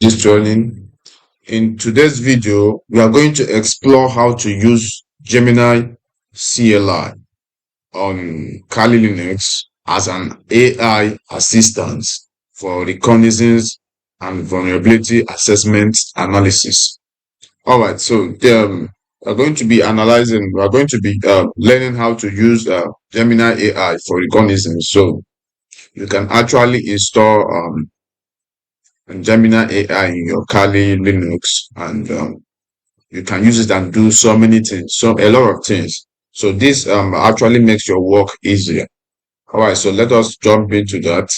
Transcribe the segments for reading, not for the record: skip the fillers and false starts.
this training. In today's video, we are going to explore how to use Gemini CLI on Kali Linux as an AI assistant for reconnaissance and vulnerability assessment analysis. All right, so we're going to be learning how to use Gemini AI for reconnaissance. So you can actually install Gemini AI in your Kali Linux, and you can use it and do so many things, a lot of things. So this actually makes your work easier. All right, so let us jump into that.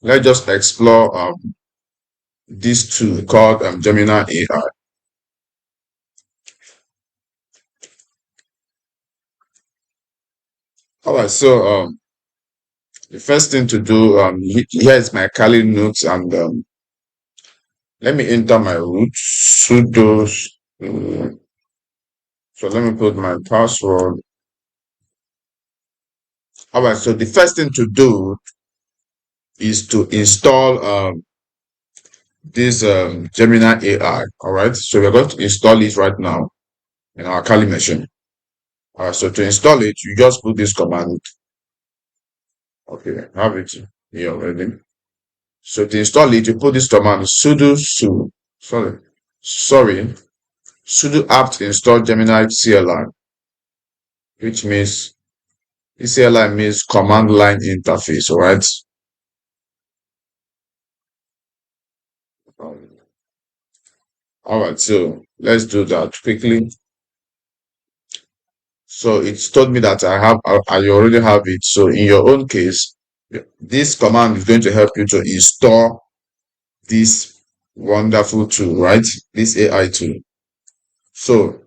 Let's just explore this tool called Gemini AI. All right, so the first thing to do, here is my Kali Linux, and let me enter my root sudo. So let me put my password. All right, so the first thing to do is to install this Gemini AI. All right, so we're going to install it right now in our Kali machine. All right, so to install it, you just put this command. Okay, I have it here already. So to install it, you put this command sudo apt install Gemini CLI, which means CLI means command line interface. All right. All right, so let's do that quickly. So it's told me that I already have it. So in your own case, this command is going to help you to install this wonderful tool, right? This AI tool. So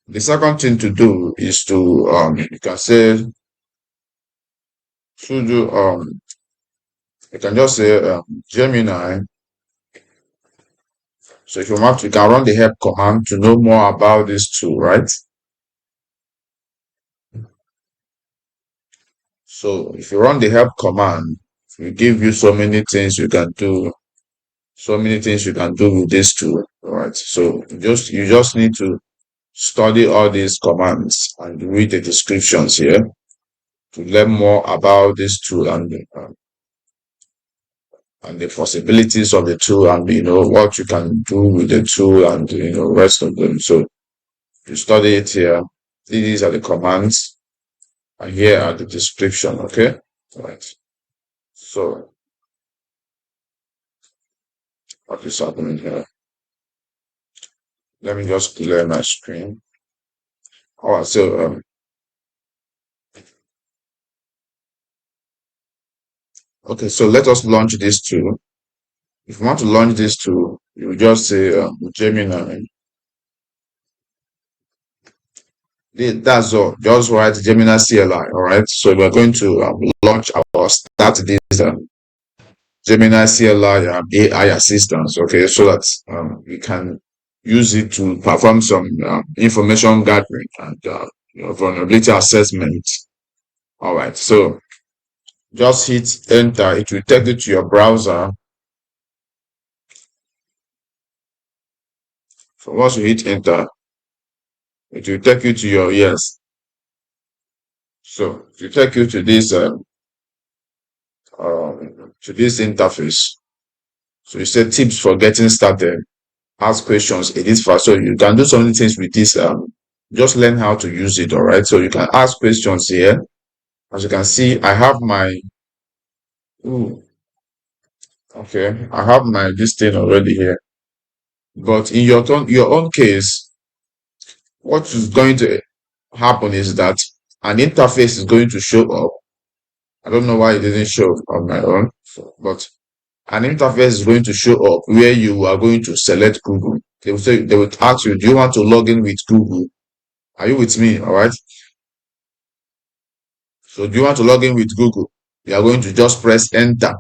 the second thing to do is to you can say sudo you can just say Gemini. So if you want, you can run the help command to know more about this tool, right? So if you run the help command, it will give you so many things you can do. So many things you can do with this tool, right? So you just need to study all these commands and read the descriptions here to learn more about this tool and the possibilities of the tool, and what you can do with the tool, and rest of them. So you study it here. These are the commands, and here are the description. Okay, all right. So what is happening here? Let me just clear my screen. All right, so okay, so let us launch this tool. If you want to launch this tool, you just say Gemini. That's all. Just write Gemini CLI. All right. So we're going to start this Gemini CLI AI assistance. Okay, so that we can use it to perform some information gathering and vulnerability assessment. All right. So just hit enter. It will take you to your browser. So once you hit enter, it will take you to your So it will take you to this interface. So you say tips for getting started, ask questions, edit fast. So you can do so many things with this. Just learn how to use it. All right. So you can ask questions here. As you can see, I have my okay, I have my this thing already here. But in your own case, what is going to happen is that an interface is going to show up. I don't know why it didn't show up on my own, but an interface is going to show up where you are going to select Google. They will ask you, do you want to log in with Google? Are you with me? All right. So do you want to log in with Google? You are going to just press enter.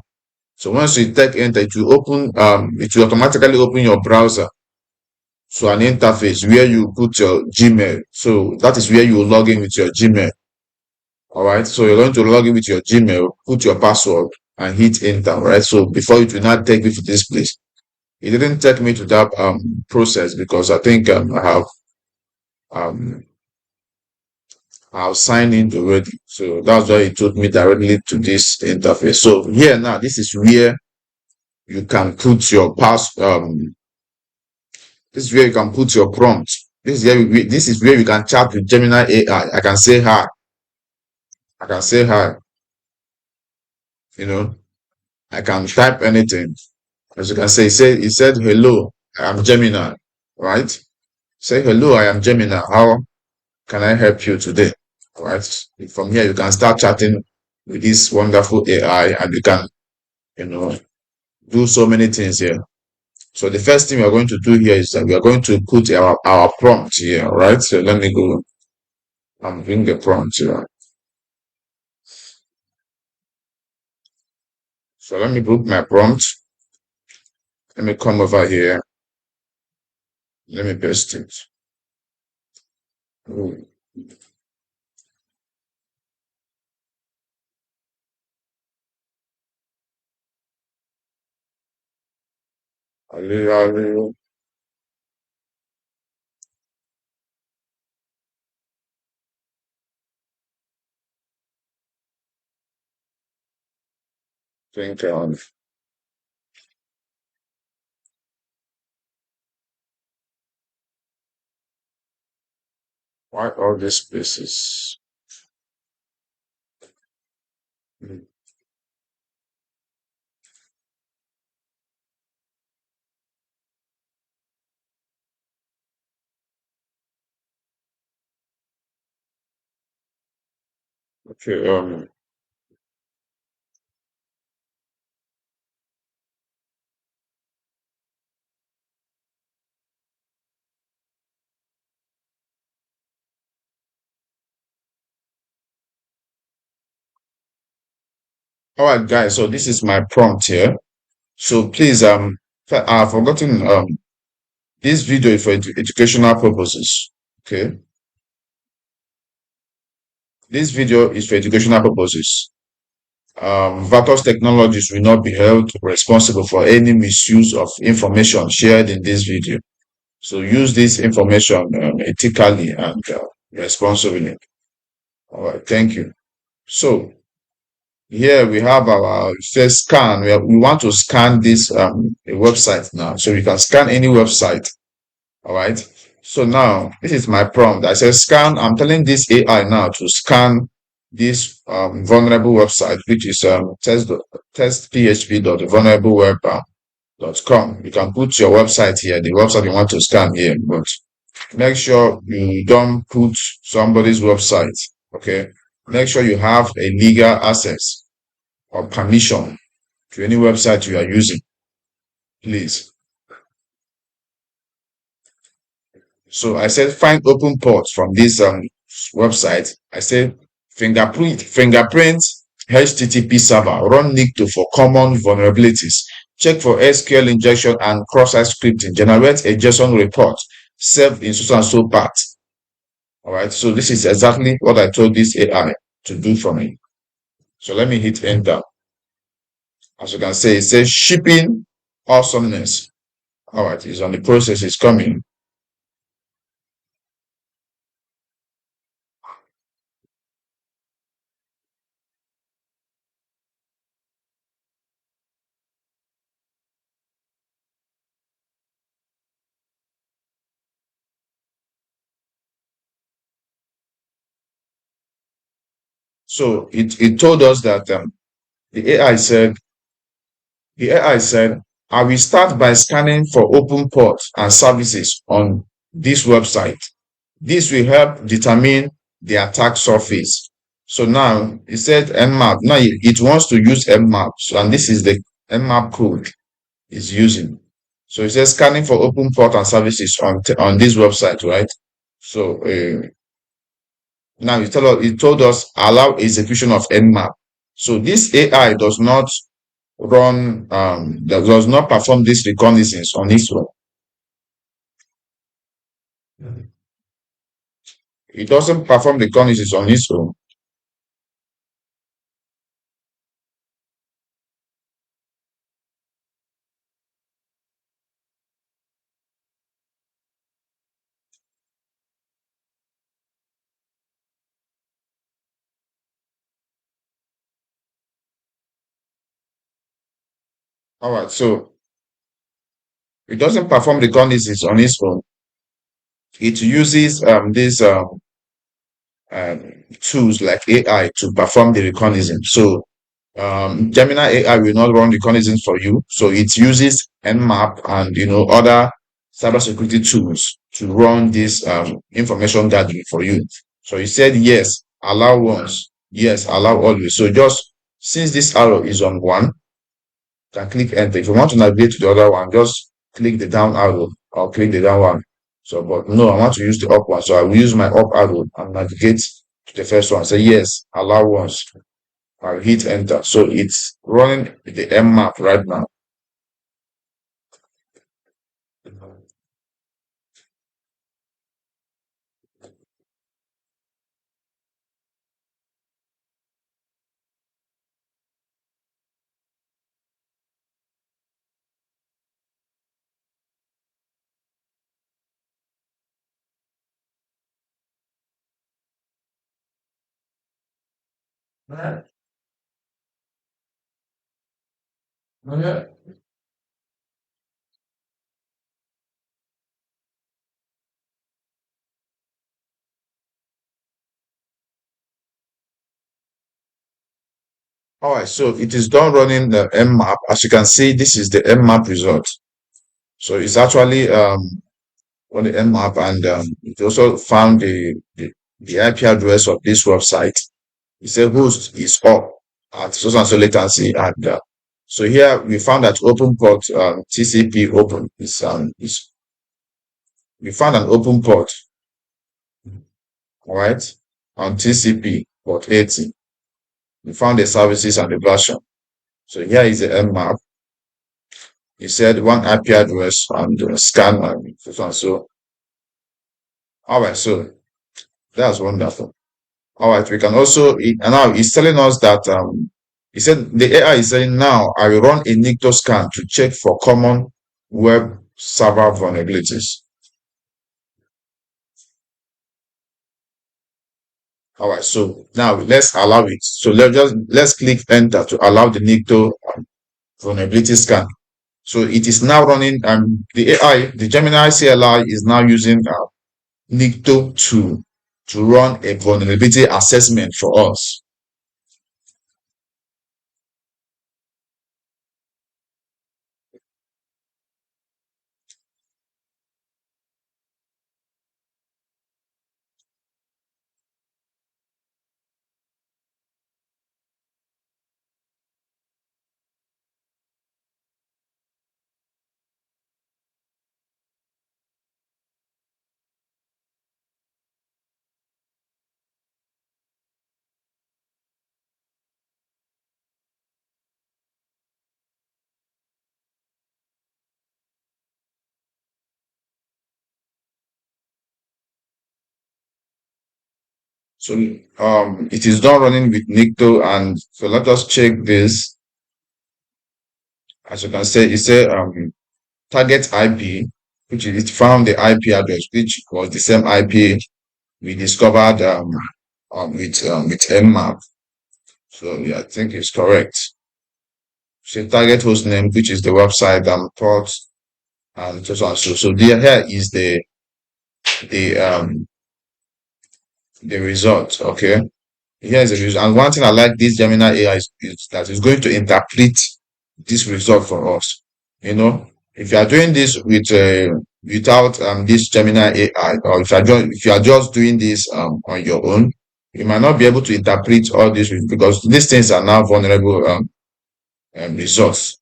So once you take enter, it will automatically open your browser to an interface where you put your Gmail. So that is where you will log in with your Gmail. All right. So you're going to log in with your Gmail, put your password, and hit enter. Right. So before it will not take me to this place. It didn't take me to that process because I think um I've signed in already. So that's why it took me directly to this interface. So here now, this is where you can put your this is where you can put your prompt. This is where you can chat with Gemini AI. I can say hi. I can say hi. You know, I can type anything. As you can say, he said hello, I am Gemini, right? Say hello, I am Gemini. How can I help you today? Right? From here you can start chatting with this wonderful AI and you can, you know, do so many things here. So the first thing we are going to do here is that we are going to put our prompt here, right? So let me go and bring the prompt here. So let me book my prompt. Let me come over here. Let me paste it. Ooh. I think why all these places? Hmm. Okay, all right, guys. So this is my prompt here. So please, I've forgotten, this video is for educational purposes. Okay, this video is for educational purposes. Vatos Technologies will not be held responsible for any misuse of information shared in this video. So use this information ethically and responsibly. All right, thank you. So here we have our first scan. We want to scan this website now. So you can scan any website. All right. So now this is my prompt. I said scan. I'm telling this AI now to scan this vulnerable website, which is testphp.vulnerableweb.com. You can put your website here, the website you want to scan here, but make sure you don't put somebody's website. Okay. Make sure you have a legal access or permission to any website you are using, please. So I said find open ports from this website. I said fingerprint HTTP server run Nicto for common vulnerabilities. Check for SQL injection and cross-site scripting. Generate a JSON report saved in so and so part. All right. So this is exactly what I told this AI to do for me. So let me hit enter. As you can see, it says shipping awesomeness. All right, it's on the process. It's coming. So it told us that the AI said, the AI said, I will start by scanning for open ports and services on this website. This will help determine the attack surface. So now it said nmap. Now it wants to use nmap. So, and this is the nmap code it's using. So it says scanning for open port and services on this website, right? So now it told us allow execution of nmap. So this AI does not run that does not perform this reconnaissance on its own. It doesn't perform reconnaissance on its own. All right, so it doesn't perform reconnaissance on its own. It uses these tools like AI to perform the reconnaissance. So Gemini AI will not run reconnaissance for you. So it uses nmap and other cybersecurity tools to run this information gathering for you. So you said yes, allow once, yes, allow always. So just since this arrow is on one, you can click enter. If you want to navigate to the other one, just click the down arrow or click the down one. So, but no, I want to use the up one. So I will use my up arrow and navigate to the first one. Say yes, allow once. I'll hit enter. So it's running the nmap right now. All right, so it is done running the nmap. As you can see, this is the nmap result. So it's actually on the nmap, and it also found the IP address of this website. It said host is up at so and so latency, and so here we found that open port TCP open is we found an open port, all right, on TCP port 80. We found the services and the version. So here is the nmap. He said one IP address and scan and so and so. All right, so that's wonderful. All right, we can also, and now he's telling us that he said the AI is saying now I will run a NICTO scan to check for common web server vulnerabilities. All right, so now let's allow it. So let's click enter to allow the NICTO vulnerability scan. So it is now running, the AI, the Gemini CLI is now using NICTO to run a vulnerability assessment for us. So it is done running with NICTO, and so let us check this. As you can see, it said target IP, which is it found the IP address, which was the same IP we discovered with nmap. So yeah, I think it's correct. So target host name, which is the website port and so on and so. So there here is the the result. Okay. Here's the result. And one thing I like this Gemini AI is that it's going to interpret this result for us. You know, if you are doing this with without this Gemini AI, or if you are just doing this on your own, you might not be able to interpret all this because these things are now vulnerable results.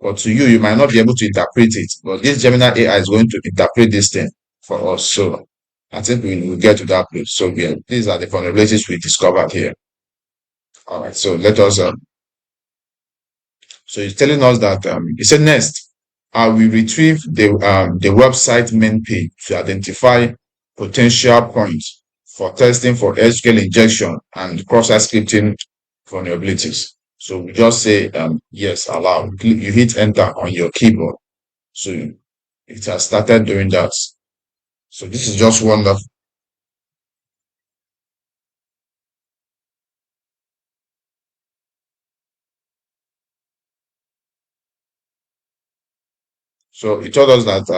But to you, you might not be able to interpret it. But this Gemini AI is going to interpret this thing for us. So I think we will get to that place. So yeah, these are the vulnerabilities we discovered here. All right, so let us. So he's telling us that he said next, I will retrieve the website main page to identify potential points for testing for SQL injection and cross-site scripting vulnerabilities. So we just say yes, allow. You hit enter on your keyboard. So it has started doing that. So this is just wonderful. So it told us that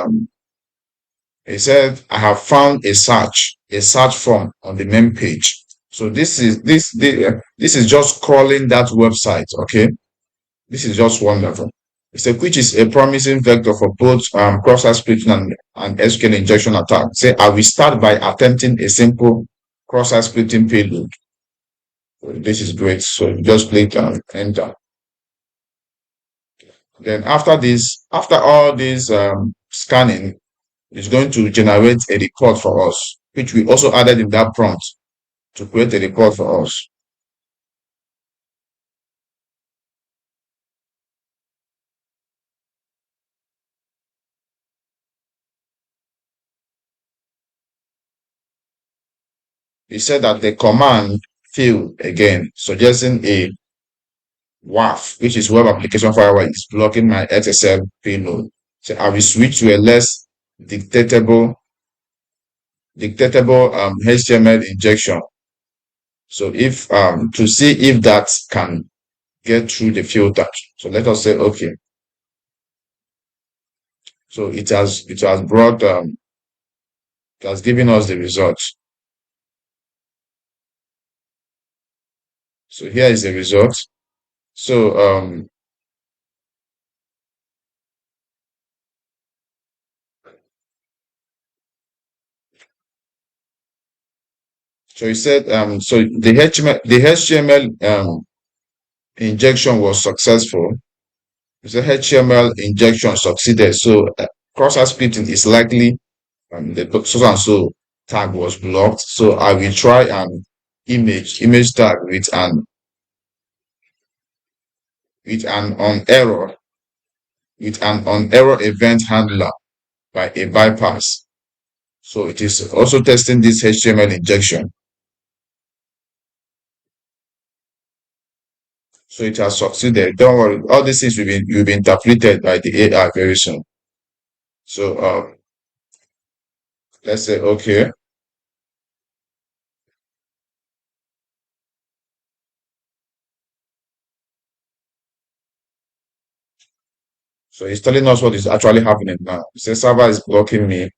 it said I have found a search form on the main page. So this is just crawling that website. Okay, this is just wonderful. It said which is a promising vector for both cross-site scripting and SQL injection attack. Say I will start by attempting a simple cross-site scripting payload. So this is great. So just click enter. Then after this, after all this scanning, it's going to generate a report for us, which we also added in that prompt to create a report for us. It said that the command failed again, suggesting a WAF, which is web application firewall, is blocking my XSL payload. So I will switch to a less dictatable HTML injection. So if to see if that can get through the filter. So let us say okay. So it has brought it has given us the results. So here is the result. So so he said so the HTML injection was successful. The HTML injection succeeded. So cross-site scripting is likely the so and so tag was blocked. So I will try an image tag with an on error event handler by a bypass. So it is also testing this HTML injection. So it has succeeded. Don't worry, all these things will be interpreted by the AI very soon. So let's say okay. So it's telling us what is actually happening now. It says server is blocking me,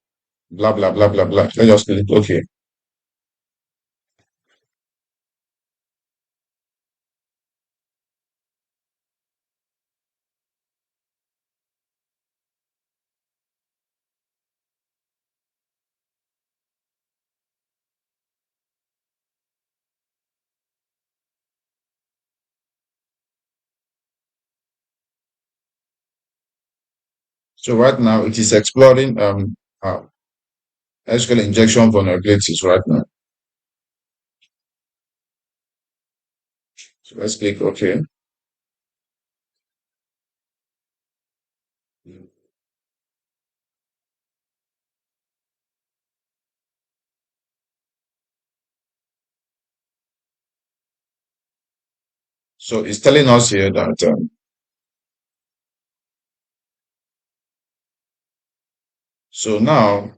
blah blah blah blah blah. Let's just click okay. So right now it is exploring SQL injection vulnerabilities right now. So let's click OK. So it's telling us here that so now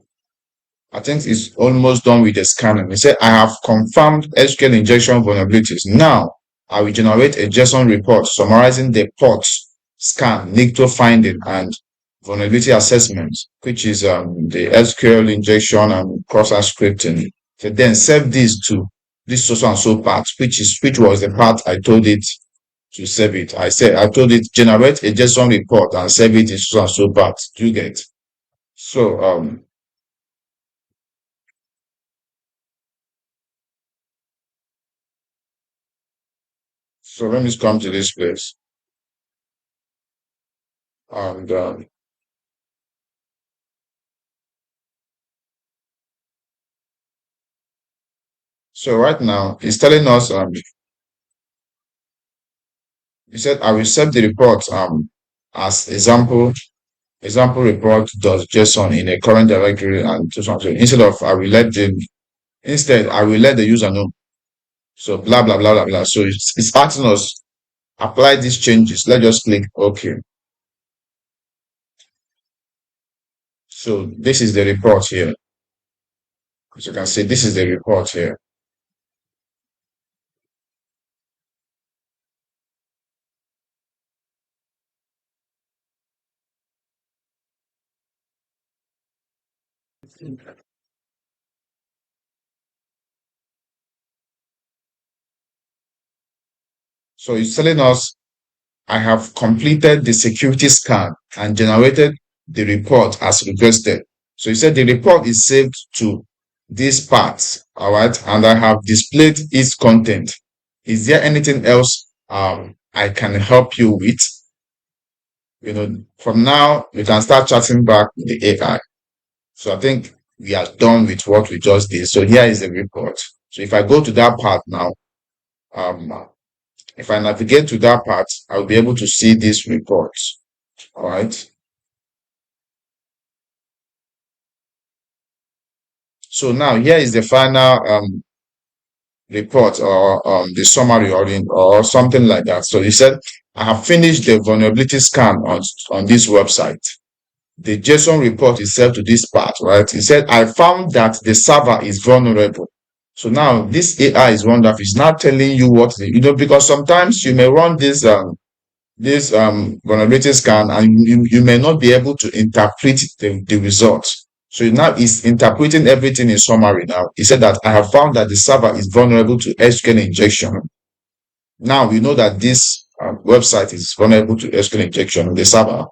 I think it's almost done with the scanning. It said I have confirmed SQL injection vulnerabilities. Now I will generate a JSON report summarizing the ports scan, NICTO finding, and vulnerability assessment, which is the SQL injection and cross-site scripting. So then save this to this so and so part, which was the part I told it to save it. I told it generate a JSON report and save it in so and so part. Do you get? So so let me come to this place. And so right now it's telling us he said I will save the report as example report does JSON in a current directory and so on. So instead I will let the user know. So blah blah blah blah blah. So it's asking us apply these changes. Let's just click OK. So this is the report here. As you can see, this is the report here. So it's telling us I have completed the security scan and generated the report as requested. So you said the report is saved to this part, all right, and I have displayed its content. Is there anything else I can help you with? From now you can start chatting back with the AI. So I think we are done with what we just did. So here is the report. So if I go to that part now, um, if I navigate to that part, I'll be able to see this report. All right. So now here is the final report, or the summary, or something like that. So he said, I have finished the vulnerability scan on this website. The JSON report is set to this part, right? He said, I found that the server is vulnerable. So now this AI is wonderful. It's not telling you what, because sometimes you may run this vulnerability scan and you may not be able to interpret the results. So now it's interpreting everything in summary. Now he said that I have found that the server is vulnerable to SQL injection. Now we know that this website is vulnerable to SQL injection on the server,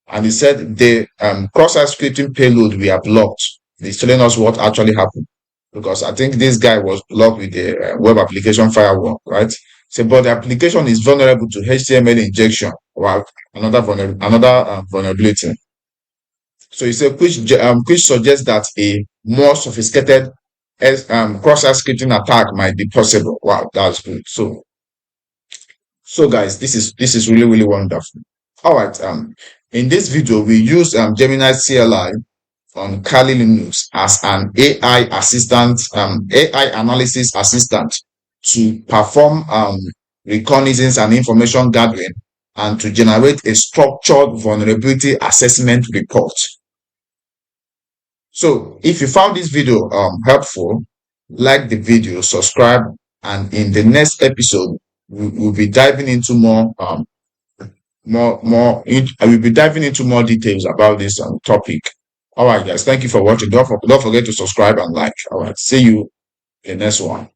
and he said the cross-site scripting payload we are blocked. He's telling us what actually happened, because I think this guy was blocked with the web application firewall, right? So, but the application is vulnerable to HTML injection or another vulnerability. So he said, which suggests that a more sophisticated cross-site scripting attack might be possible. Wow, that's good. So guys, this is really, really wonderful. All right. In this video, we use Gemini CLI on Kali Linux as an AI assistant, AI analysis assistant to perform reconnaissance and information gathering, and to generate a structured vulnerability assessment report. So if you found this video helpful, like the video, subscribe, and in the next episode, we'll be diving into I will be diving into more details about this topic. All right, guys, thank you for watching. Don't forget to subscribe and like. All right, see you in the next one.